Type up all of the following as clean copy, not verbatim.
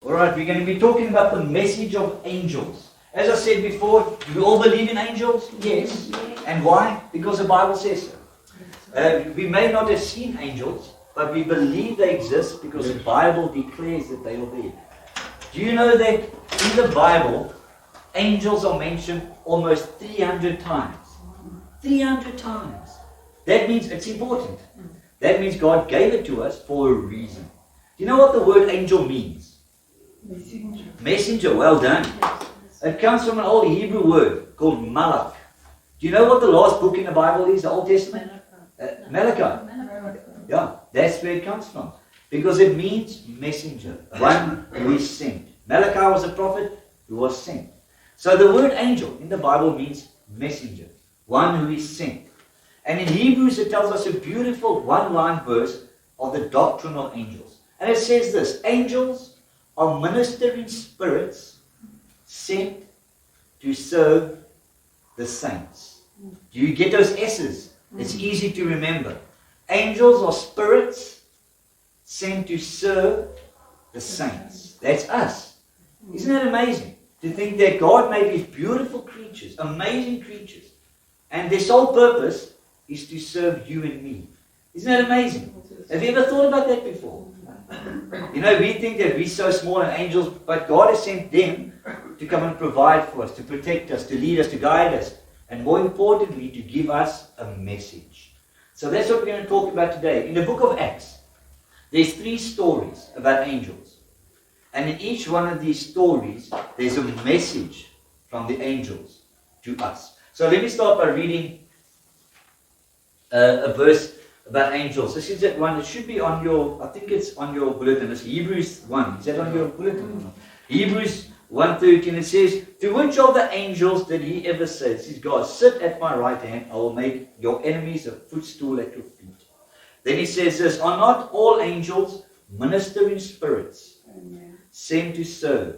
Alright, we're going to be talking about the message of angels. As I said before, do we all believe in angels? Yes. And why? Because the Bible says so. We may not have seen angels, but we believe they exist because the Bible declares that they are there. Do you know that in the Bible, angels are mentioned almost 300 times? 300 times. That means it's important. That means God gave it to us for a reason. Do you know what the word angel means? Messenger. Messenger, well done. It comes from an old Hebrew word called malach. Do you know what the last book in the Bible is, the Old Testament? Malachi. Yeah, that's where it comes from. Because it means messenger, one who is sent. Malachi was a prophet who was sent. So the word angel in the Bible means messenger, one who is sent. And in Hebrews it tells us a beautiful one-line verse of the doctrine of angels. And it says this: angels are ministering spirits sent to serve the saints. Do you get those S's? It's easy to remember. Angels are spirits sent to serve the saints. That's us. Isn't that amazing? To think that God made these beautiful creatures, amazing creatures, and their sole purpose is to serve you and me. Isn't that amazing? Have you ever thought about that before? You know, we think that we're so small and angels, but God has sent them to come and provide for us, to protect us, to lead us, to guide us, and more importantly, to give us a message. So that's what we're going to talk about today. In the book of Acts, there's 3 stories about angels. And in each one of these stories, there's a message from the angels to us. So let me start by reading a verse about angels. This is that one. It should be on your, I think it's on your bulletin. It's Hebrews 1. Is that on your bulletin? Hebrews 1:13. It says, to which of the angels did he ever say, this is God, sit at my right hand, I will make your enemies a footstool at your feet. Then he says this, are not all angels ministering spirits sent to serve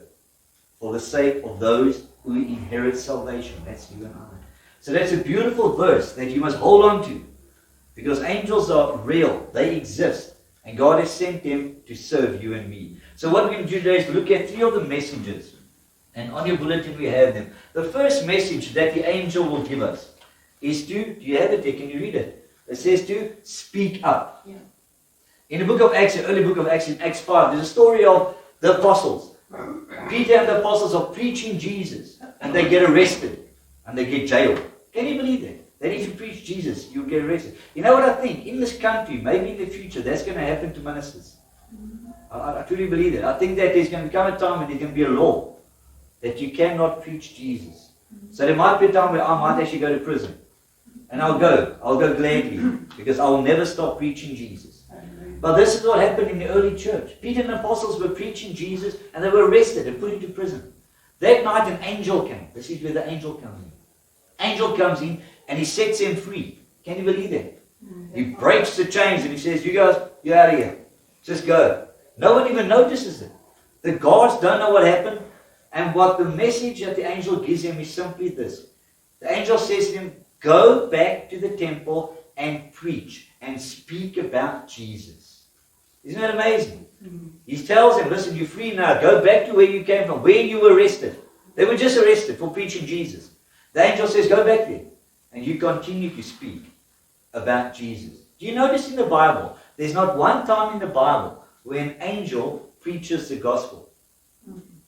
for the sake of those who inherit salvation? That's you and I. So that's a beautiful verse that you must hold on to, because angels are real, they exist, and God has sent them to serve you and me. So what we're going to do today is look at 3 of the messages, and on your bulletin we have them. The first message that the angel will give us is to, do you have it there? Can you read it? It says to speak up. Yeah. In the book of Acts, the early book of Acts, in Acts 5, there's a story of the apostles. Peter and the apostles are preaching Jesus, and they get arrested, and they get jailed. Can you believe that? That if you preach Jesus, you'll get arrested. You know what I think? In this country, maybe in the future, that's going to happen to ministers. I truly believe that. I think that there's going to come a time when there's going to be a law that you cannot preach Jesus. So there might be a time where I might actually go to prison. And I'll go gladly, because I will never stop preaching Jesus. But this is what happened in the early church. Peter and the apostles were preaching Jesus, and they were arrested and put into prison. That night an angel came. This is where the angel comes in. Angel comes in and he sets them free. Can you believe that? He breaks the chains and he says, you guys, you're out of here. Just go. No one even notices it. The guards don't know what happened. And what the message that the angel gives them is simply this. The angel says to them, go back to the temple and preach and speak about Jesus. Isn't that amazing? He tells them, listen, you're free now. Go back to where you came from, where you were arrested. They were just arrested for preaching Jesus. The angel says, go back there. And you continue to speak about Jesus. Do you notice in the Bible, there's not one time in the Bible where an angel preaches the gospel?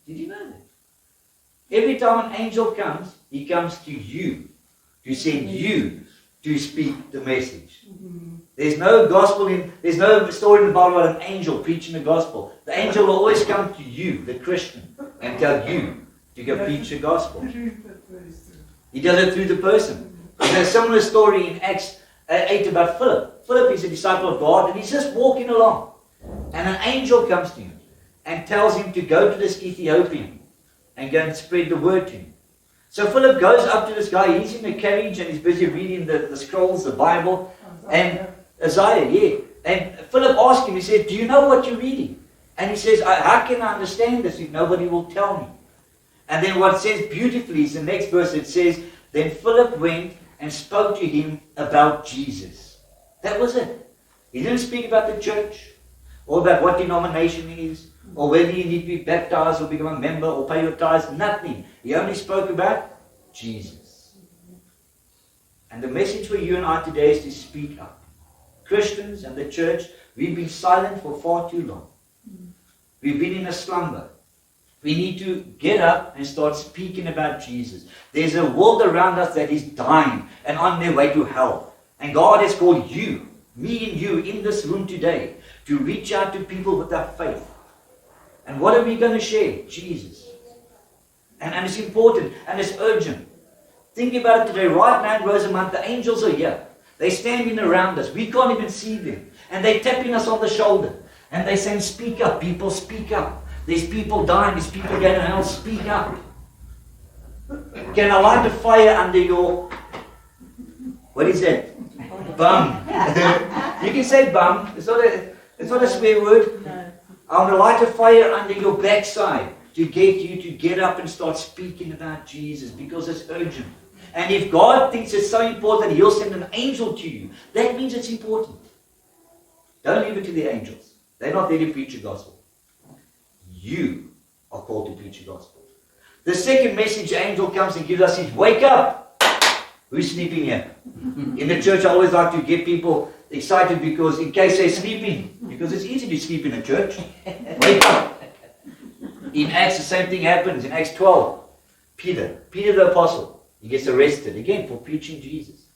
Did you know that? Every time an angel comes, he comes to you to send you to speak the message. There's no there's no story in the Bible about an angel preaching the gospel. The angel will always come to you, the Christian, and tell you to go preach the gospel. He does it through the person. There's a similar story in Acts 8 about Philip. Philip is a disciple of God, and he's just walking along. And an angel comes to him and tells him to go to this Ethiopian and go and spread the word to him. So Philip goes up to this guy. He's in the carriage and he's busy reading the scrolls, the Bible, and Isaiah, yeah. And Philip asks him, he says, do you know what you're reading? And he says, how can I understand this if nobody will tell me? And then what says beautifully is the next verse. It says, then Philip went and spoke to him about Jesus. That was it. He didn't speak about the church or about what denomination he is or whether you need to be baptized or become a member or pay your tithes, nothing. He only spoke about Jesus. And the message for you and I today is to speak up. Christians and the church, we've been silent for far too long. We've been in a slumber. We need to get up and start speaking about Jesus. There's a world around us that is dying and on their way to hell. And God has called you, me and you, in this room today to reach out to people with our faith. And what are we going to share? Jesus. And it's important and it's urgent. Think about it today. Right now in Rosa Munch, the angels are here. They're standing around us. We can't even see them. And they're tapping us on the shoulder. And they're saying, speak up, people, speak up. There's people dying, there's people going to hell, speak up. Can I light a fire under your, what is that? Bum. You can say bum, it's not a swear word. No. I want to light a fire under your backside to get you to get up and start speaking about Jesus because it's urgent. And if God thinks it's so important, He'll send an angel to you. That means it's important. Don't leave it to the angels. They're not there to preach the gospel. You are called to preach the gospel. The second message the angel comes and gives us is, wake up. Who's sleeping here? In the church, I always like to get people excited because in case they're sleeping, because it's easy to sleep in a church. Wake up. In Acts, the same thing happens. In Acts 12, Peter the apostle, he gets arrested again for preaching Jesus.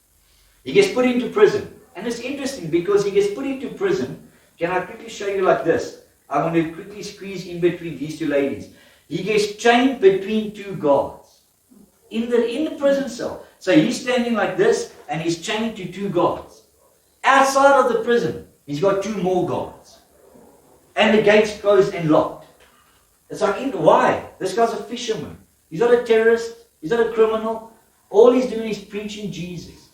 He gets put into prison. And it's interesting because he gets put into prison. Can I quickly show you like this? I want to quickly squeeze in between these two ladies. He gets chained between two guards in the prison cell. So he's standing like this and he's chained to two guards. Outside of the prison, he's got two more guards. And the gates closed and locked. It's like, why? This guy's a fisherman. He's not a terrorist. He's not a criminal. All he's doing is preaching Jesus.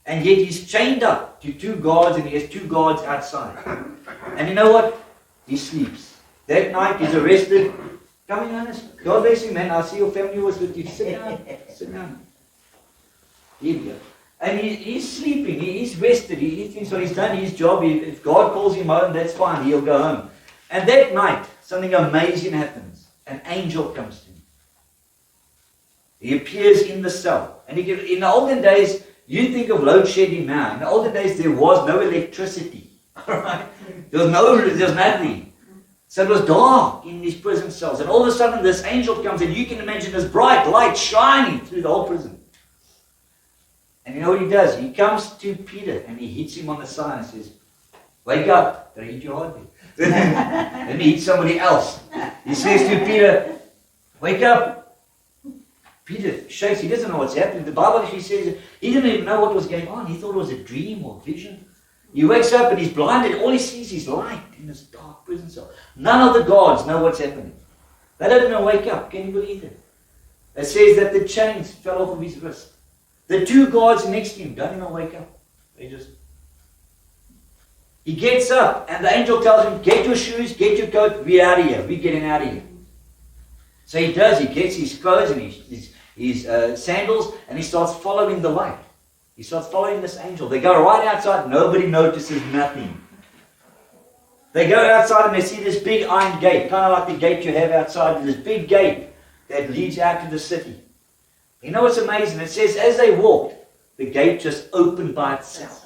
And yet he's chained up to two guards and he has two guards outside. And you know what? He sleeps. That night he's arrested. Come in, honest. God bless you, man. I see your family was with you. Sit down. Sit down. Here we go. And he's sleeping. He's rested. He thinks, so he's done his job. If God calls him home, that's fine. He'll go home. And that night, something amazing happens. An angel comes to him. He appears in the cell. And in the olden days, you think of load shedding now. In the olden days, there was no electricity. Alright? There was nothing. So it was dark in these prison cells. And all of a sudden this angel comes and you can imagine this bright light shining through the whole prison. And you know what he does? He comes to Peter and he hits him on the side and says, wake up. Did I hit you hard? Let me hit somebody else. He says to Peter, wake up. Peter shakes. He doesn't know what's happening. The Bible actually says he didn't even know what was going on. He thought it was a dream or vision. He wakes up and he's blinded. All he sees is light in this dark prison cell. None of the guards know what's happening. They don't even wake up. Can you believe it? It says that the chains fell off of his wrist. The two guards next to him don't even wake up. He gets up and the angel tells him, get your shoes, get your coat, we're out of here. We're getting out of here. So he does. He gets his clothes and his sandals and he starts following the light. He starts following this angel. They go right outside. Nobody notices nothing. They go outside and they see this big iron gate, kind of like the gate you have outside. This big gate that leads out to the city. You know what's amazing? It says as they walked, the gate just opened by itself.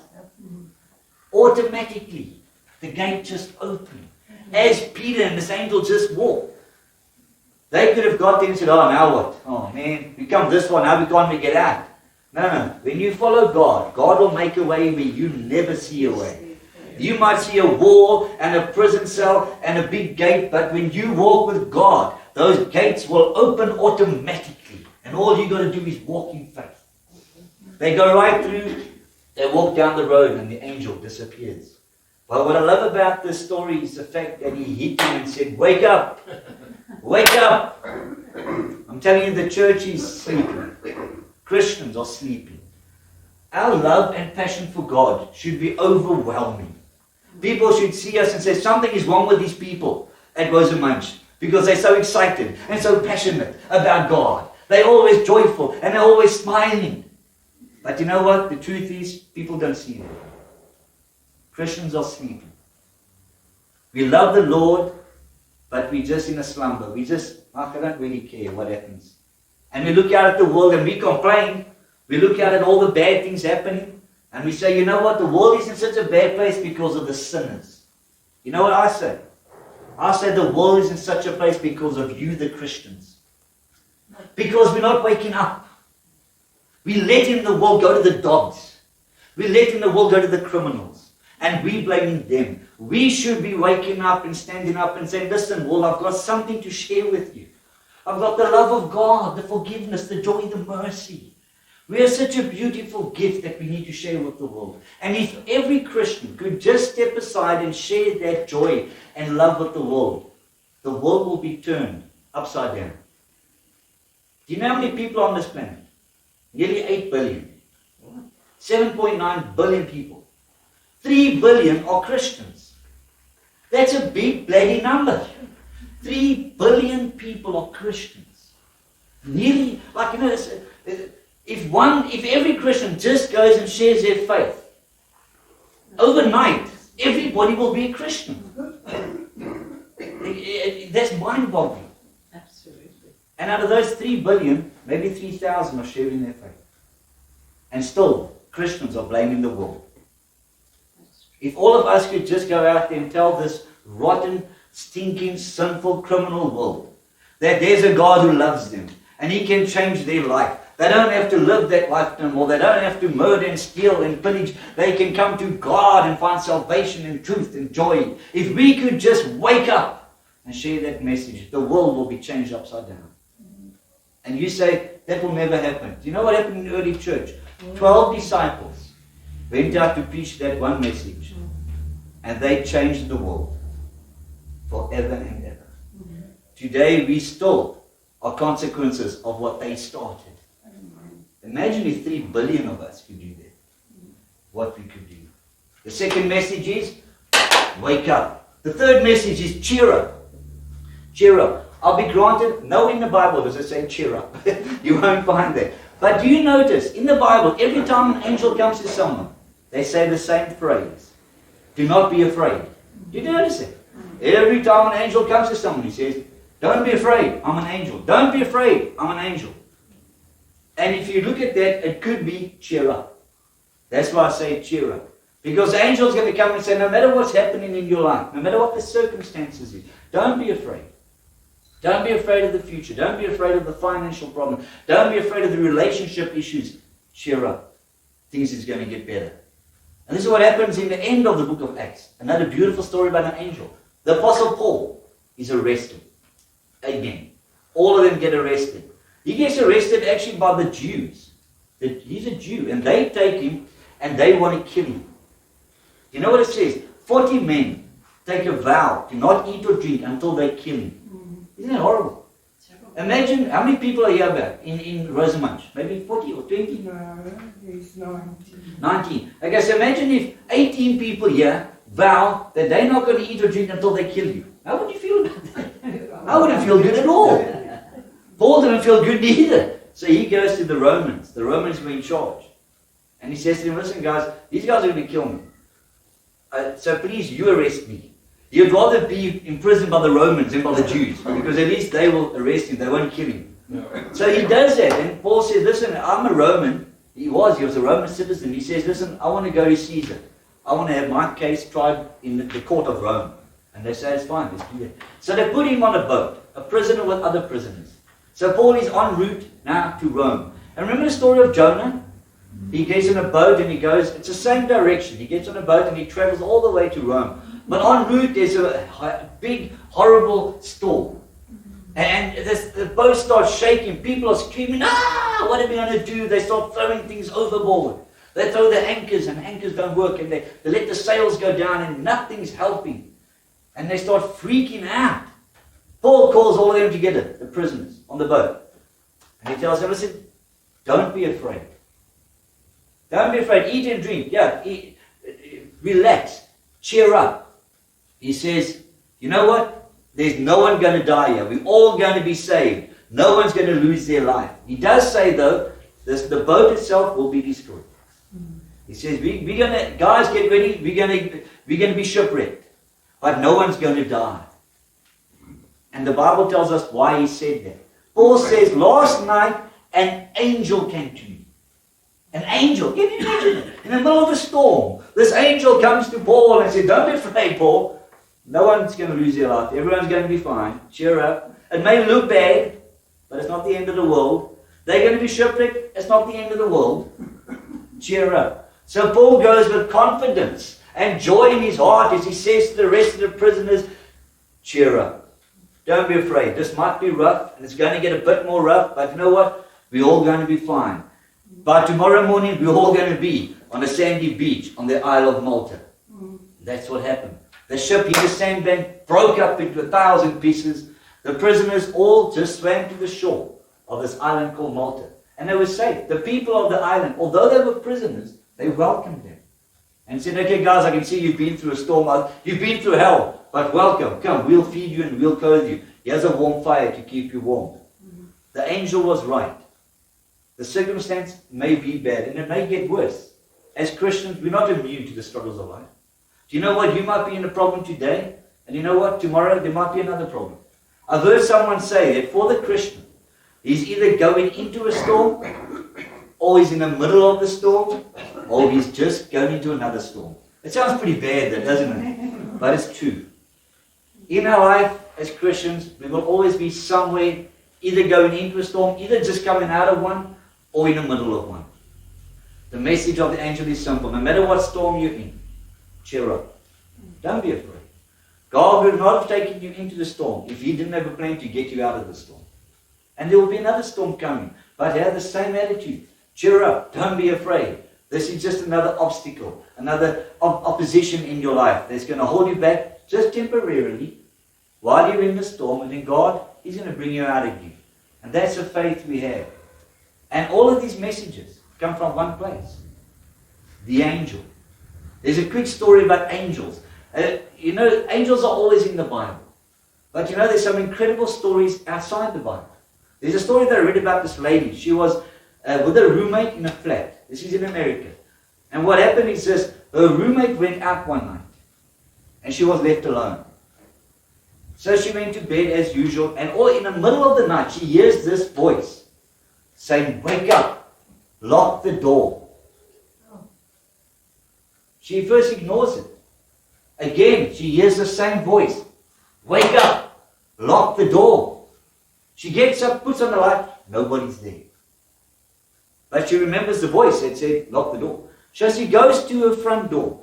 Automatically, the gate just opened. As Peter and this angel just walked. They could have got there and said, oh, now what? Oh, man, we come this one, now we can't make it out. No. When you follow God, God will make a way where you never see a way. You might see a wall and a prison cell and a big gate, but when you walk with God, those gates will open automatically. And all you got to do is walk in faith. They go right through, they walk down the road and the angel disappears. Well, what I love about this story is the fact that he hit him and said, wake up, wake up. I'm telling you, the church is sleeping. Christians are sleeping. Our love and passion for God should be overwhelming. People should see us and say, something is wrong with these people at Rosa Munch because they're so excited and so passionate about God. They're always joyful and they're always smiling. But you know what? The truth is, people don't see them. Christians are sleeping. We love the Lord, but we're just in a slumber. I don't really care what happens. And we look out at the world and we complain. We look out at all the bad things happening and we say, you know what, the world is in such a bad place because of the sinners. You know what I say? I say the world is in such a place because of you, the Christians. Because we're not waking up. We letting the world go to the dogs. We're letting the world go to the criminals. And we blaming them. We should be waking up and standing up and saying, listen, world, I've got something to share with you. I've got the love of God, the forgiveness, the joy, the mercy. We have such a beautiful gift that we need to share with the world. And if every Christian could just step aside and share that joy and love with the world will be turned upside down. Do you know how many people are on this planet? Nearly 8 billion. 7.9 billion people. 3 billion are Christians. That's a big bloody number. 3 billion people are Christians. Nearly, if every Christian just goes and shares their faith, overnight, everybody will be a Christian. That's mind-boggling. Absolutely. And out of those 3 billion, maybe 3,000 are sharing their faith. And still, Christians are blaming the world. If all of us could just go out there and tell this rotten, stinking, sinful, criminal world that there's a God who loves them and He can change their life. They don't have to live that life no more. They don't have to murder and steal and pillage. They can come to God and find salvation and truth and joy. If we could just wake up and share that message, the world will be changed upside down. And you say, that will never happen. Do you know what happened in the early church? 12 disciples went out to preach that one message. And they changed the world forever and ever. Today we still are consequences of what they started. Imagine if 3 billion of us could do that. What we could do. The second message is, wake up. The third message is, cheer up. Cheer up. I'll be granted, no in the Bible does it say cheer up. You won't find that. But do you notice, in the Bible, every time an angel comes to someone, they say the same phrase. Do not be afraid. Do you notice it? Every time an angel comes to someone, he says, don't be afraid, I'm an angel. Don't be afraid, I'm an angel. And if you look at that, it could be cheer up. That's why I say cheer up. Because the angel's going to come and say, no matter what's happening in your life, no matter what the circumstances is, don't be afraid. Don't be afraid of the future. Don't be afraid of the financial problem. Don't be afraid of the relationship issues. Cheer up. Things is going to get better. And this is what happens in the end of the book of Acts. Another beautiful story about an angel. The Apostle Paul is arrested. Again. All of them get arrested. He gets arrested actually by the Jews. He's a Jew. And they take him and they want to kill him. You know what it says? 40 men take a vow to not eat or drink until they kill him. Isn't that horrible? Imagine how many people are here about in Rosa Munch? Maybe 40 or 20? No, he's 19. 19. Okay, so imagine if 18 people here vow that they're not going to eat or drink until they kill you. How would you feel about that? I wouldn't feel good at all. Paul didn't feel good either. So he goes to the Romans. The Romans were in charge. And he says to them, listen guys, these guys are going to kill me. So please, you arrest me. You'd rather be imprisoned by the Romans than by the Jews. Because at least they will arrest him. They won't kill him. No. So he does that. And Paul says, listen, I'm a Roman. He was a Roman citizen. He says, listen, I want to go to Caesar. I want to have my case tried in the court of Rome. And they say, it's fine, let's do that. So they put him on a boat, a prisoner with other prisoners. So Paul is en route now to Rome. And remember the story of Jonah? He gets in a boat and he goes, it's the same direction. He gets on a boat and he travels all the way to Rome. But en route there's a big, horrible storm. And the boat starts shaking. People are screaming, what are we going to do? They start throwing things overboard. They throw the anchors and anchors don't work. And they let the sails go down and nothing's helping. And they start freaking out. Paul calls all of them together, the prisoners, on the boat. And he tells them, listen, don't be afraid. Don't be afraid. Eat and drink. Yeah, relax. Cheer up. He says, you know what? There's no one going to die here. We're all going to be saved. No one's going to lose their life. He does say, though, the boat itself will be destroyed. He says, we're going to, guys, get ready. We're going to be shipwrecked. But no one's going to die. And the Bible tells us why he said that. Paul says, last night an angel came to me. An angel. Can you imagine it? In the middle of a storm, this angel comes to Paul and says, don't be afraid, Paul. No one's going to lose their life. Everyone's going to be fine. Cheer up. It may look bad, but it's not the end of the world. They're going to be shipwrecked. It's not the end of the world. Cheer up. So Paul goes with confidence and joy in his heart as he says to the rest of the prisoners, cheer up. Don't be afraid. This might be rough, and it's going to get a bit more rough, but you know what? We're all going to be fine. By tomorrow morning, we're all going to be on a sandy beach on the Isle of Malta. That's what happened. The ship in the sandbank broke up into 1,000 pieces. The prisoners all just swam to the shore of this island called Malta. And they were safe. The people of the island, although they were prisoners, they welcomed them. And said, okay guys, I can see you've been through a storm. You've been through hell. But welcome. Come, we'll feed you and we'll clothe you. Here's a warm fire to keep you warm. The angel was right. The circumstance may be bad and it may get worse. As Christians, we're not immune to the struggles of life. Do you know what? You might be in a problem today, and you know what? Tomorrow there might be another problem. I've heard someone say that for the Christian, he's either going into a storm, or he's in the middle of the storm, or he's just going into another storm. It sounds pretty bad, though, doesn't it? But it's true. In our life as Christians, we will always be somewhere, either going into a storm, either just coming out of one, or in the middle of one. The message of the angel is simple. No matter what storm you're in, cheer up. Don't be afraid. God would not have taken you into the storm if he didn't have a plan to get you out of the storm. And there will be another storm coming. But have the same attitude. Cheer up. Don't be afraid. This is just another obstacle, another opposition in your life that's going to hold you back just temporarily while you're in the storm. And then God is going to bring you out again. And that's the faith we have. And all of these messages come from one place. The angel. There's a quick story about angels. Angels are always in the Bible. But there's some incredible stories outside the Bible. There's a story that I read about this lady. She was with a roommate in a flat. This is in America. And what happened is this. Her roommate went out one night. And she was left alone. So she went to bed as usual. And all in the middle of the night, she hears this voice saying, wake up. Lock the door. She first ignores it. Again, she hears the same voice. Wake up. Lock the door. She gets up, puts on the light. Nobody's there. But she remembers the voice that said, lock the door. So she goes to her front door.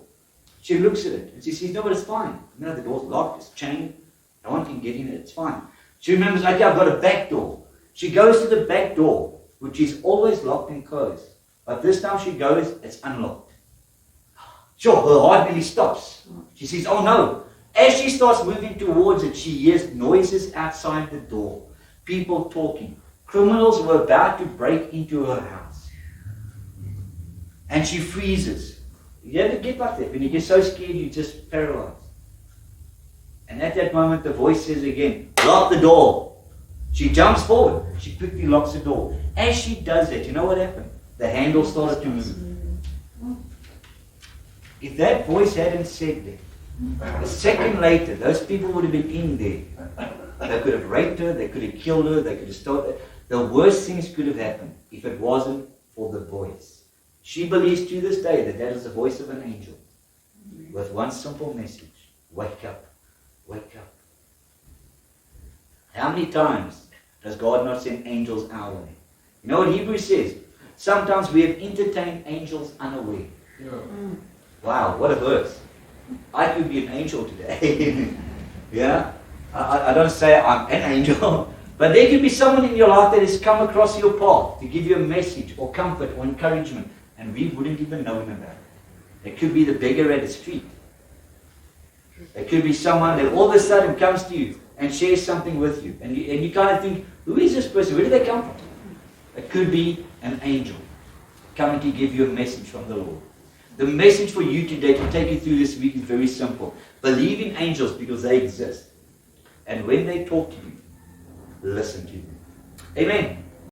She looks at it and she says, no, but it's fine. The door's locked, it's chained. No one can get in it, it's fine. She remembers, okay, I've got a back door. She goes to the back door, which is always locked and closed. But this time she goes, it's unlocked. Sure, her heart nearly stops. She says, oh no. As she starts moving towards it, she hears noises outside the door. People talking. Criminals were about to break into her house. And she freezes. You ever get like that? When you get so scared, you're just paralyzed. And at that moment, the voice says again, lock the door. She jumps forward. She quickly locks the door. As she does that, you know what happened? The handle started to move. If that voice hadn't said that, a second later, those people would have been in there. They could have raped her, they could have killed her, they could have stolen her. The worst things could have happened if it wasn't for the voice. She believes to this day that that is the voice of an angel with one simple message. Wake up. Wake up. How many times does God not send angels our way? You know what Hebrews says? Sometimes we have entertained angels unaware. Yeah. Wow, what a verse. I could be an angel today. Yeah? I don't say I'm an angel. But there could be someone in your life that has come across your path to give you a message or comfort or encouragement. And we wouldn't even know him about it. It could be the beggar at the street. It could be someone that all of a sudden comes to you and shares something with you. And you kind of think, who is this person? Where did they come from? It could be an angel coming to give you a message from the Lord. The message for you today to take you through this week is very simple. Believe in angels because they exist. And when they talk to you, listen to them. Amen.